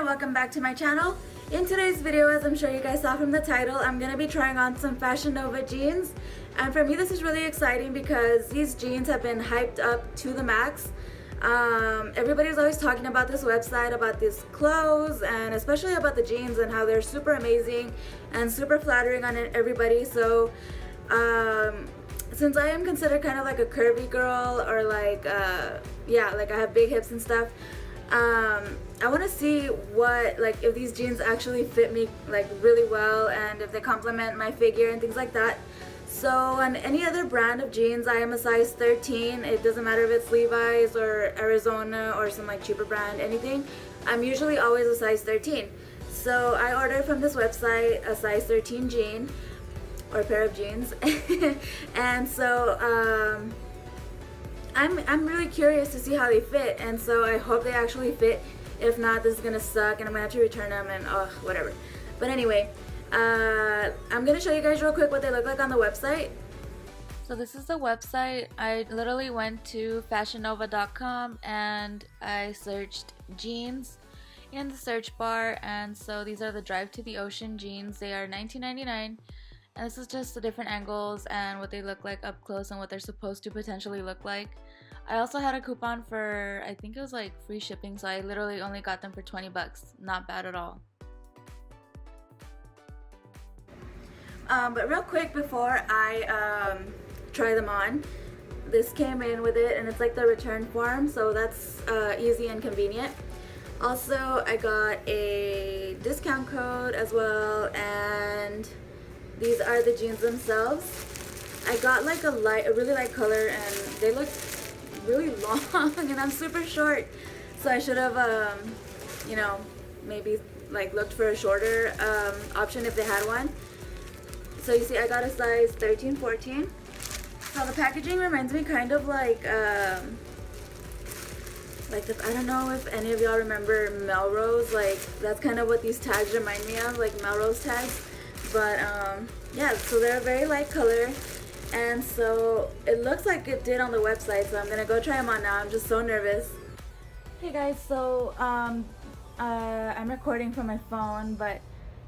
welcome back to my channel. In today's video, as I'm sure you guys saw from the title, I'm going to be trying on some Fashion Nova jeans. And for me, this is really exciting because these jeans have been hyped up to the max. Everybody's always talking about this website, about these clothes, and especially about the jeans and how they're super amazing and super flattering on everybody. So since I am considered kind of like a curvy girl, or like like I have big hips and stuff, I want to see what, like, if these jeans actually fit me like really well and if they complement my figure and things like that. So on any other brand of jeans, I am a size 13. It doesn't matter if it's Levi's or Arizona or some like cheaper brand, anything. I'm usually always a size 13. So I ordered from this website a size 13 jean or pair of jeans and so I'm really curious to see how they fit, and so I hope they actually fit. If not, this is gonna suck and I'm gonna have to return them and whatever. But anyway, I'm gonna show you guys real quick what they look like on the website. So this is the website. I literally went to fashionnova.com and I searched jeans in the search bar, and so these are the Drive to the Ocean jeans. They are $19.99. And this is just the different angles and what they look like up close and what they're supposed to potentially look like. I also had a coupon for, I think it was like free shipping, so I literally only got them for 20 bucks. Not bad at all. But real quick before I try them on, this came in with it and it's like the return form, so that's easy and convenient. Also, I got a discount code as well, and these are the jeans themselves. I got like a really light color, and they look really long and I'm super short, so I should have you know, maybe like looked for a shorter option if they had one. So you see, I got a size 13, 14. So the packaging reminds me kind of like I don't know if any of y'all remember Melrose. Like, that's kind of what these tags remind me of, like Melrose tags. But yeah, so they're a very light color, and so it looks like it did on the website, so I'm gonna go try them on now. I'm just so nervous. Hey guys, so I'm recording from my phone,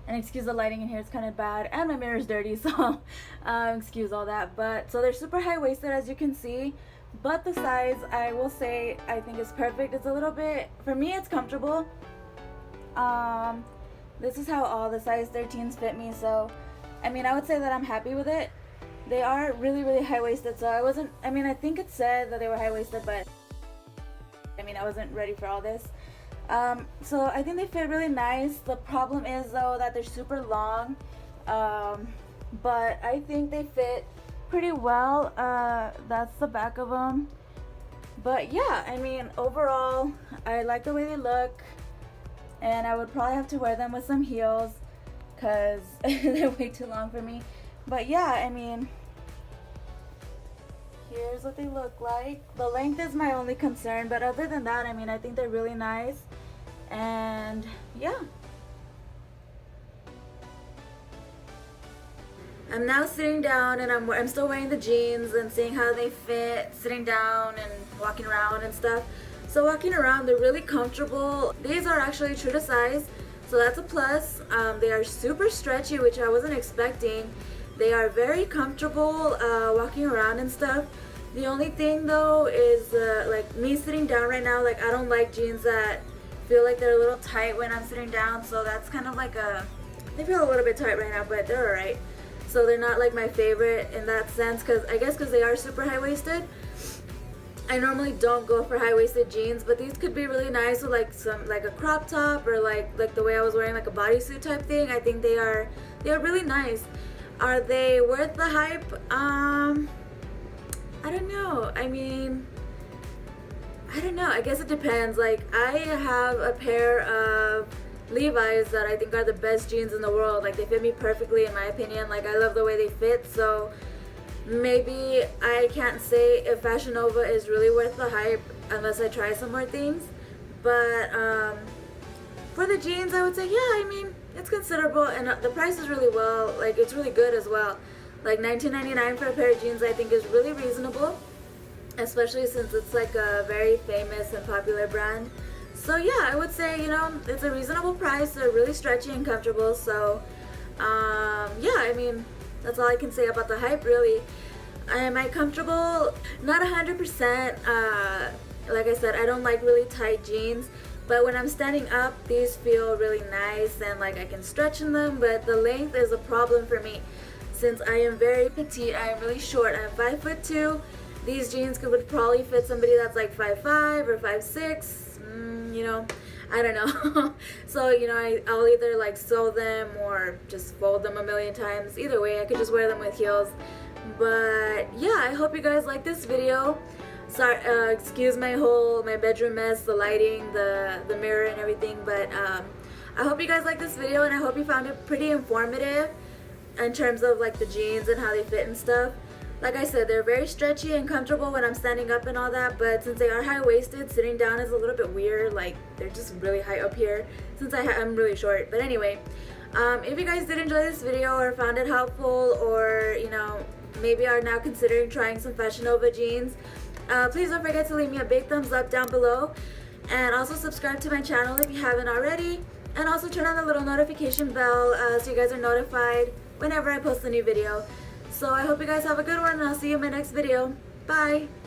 and excuse the lighting in here, it's kind of bad, and my mirror's dirty, so excuse all that. But so they're super high-waisted, as you can see, but the size, I will say, I think is perfect. It's a little bit, for me, it's comfortable. This is how all the size 13s fit me, so I mean, I would say that I'm happy with it. They are really, really high-waisted, so I think it said that they were high-waisted, but I mean, I wasn't ready for all this. So I think they fit really nice. The problem is, though, that they're super long, but I think they fit pretty well. That's the back of them. But yeah, I mean, overall, I like the way they look. And I would probably have to wear them with some heels because they're way too long for me. But yeah, I mean, here's what they look like. The length is my only concern, but other than that, I mean, I think they're really nice. And yeah. I'm now sitting down, and I'm still wearing the jeans and seeing how they fit, sitting down and walking around and stuff. So walking around, they're really comfortable. These are actually true to size, so that's a plus. They are super stretchy, which I wasn't expecting. They are very comfortable walking around and stuff. The only thing, though, is like me sitting down right now, like I don't like jeans that feel like they're a little tight when I'm sitting down, so that's kind of like they feel a little bit tight right now, but they're alright. So they're not like my favorite in that sense, because they are super high-waisted. I normally don't go for high-waisted jeans, but these could be really nice with like a crop top, or like the way I was wearing, like a bodysuit type thing. I think they are really nice. Are they worth the hype? I don't know. I mean, I don't know. I guess it depends. Like, I have a pair of Levi's that I think are the best jeans in the world. Like, they fit me perfectly, in my opinion. Like, I love the way they fit, so maybe I can't say if Fashion Nova is really worth the hype unless I try some more things. But for the jeans, I would say, yeah, I mean, it's considerable, and the price is really well, like, it's really good as well. Like, $19.99 for a pair of jeans I think is really reasonable, especially since it's like a very famous and popular brand. So yeah, I would say, you know, it's a reasonable price. They're really stretchy and comfortable. So yeah, I mean, that's all I can say about the hype, really. Am I comfortable? Not 100%. Like I said, I don't like really tight jeans. But when I'm standing up, these feel really nice and like I can stretch in them. But the length is a problem for me since I am very petite. I am really short. I'm 5'2". These jeans would probably fit somebody that's like 5'5" or 5'6". You know, I don't know. So, you know, I'll either like sew them or just fold them a million times. Either way, I could just wear them with heels. But yeah, I hope you guys like this video. Sorry, excuse my bedroom mess, the lighting, the mirror and everything, but I hope you guys like this video, and I hope you found it pretty informative in terms of like the jeans and how they fit and stuff. Like I said, they're very stretchy and comfortable when I'm standing up and all that, but since they are high-waisted, sitting down is a little bit weird. Like, they're just really high up here since I'm really short. But anyway, if you guys did enjoy this video or found it helpful, or, you know, maybe are now considering trying some Fashion Nova jeans, please don't forget to leave me a big thumbs up down below, and also subscribe to my channel if you haven't already, and also turn on the little notification bell so you guys are notified whenever I post a new video. So I hope you guys have a good one, and I'll see you in my next video. Bye!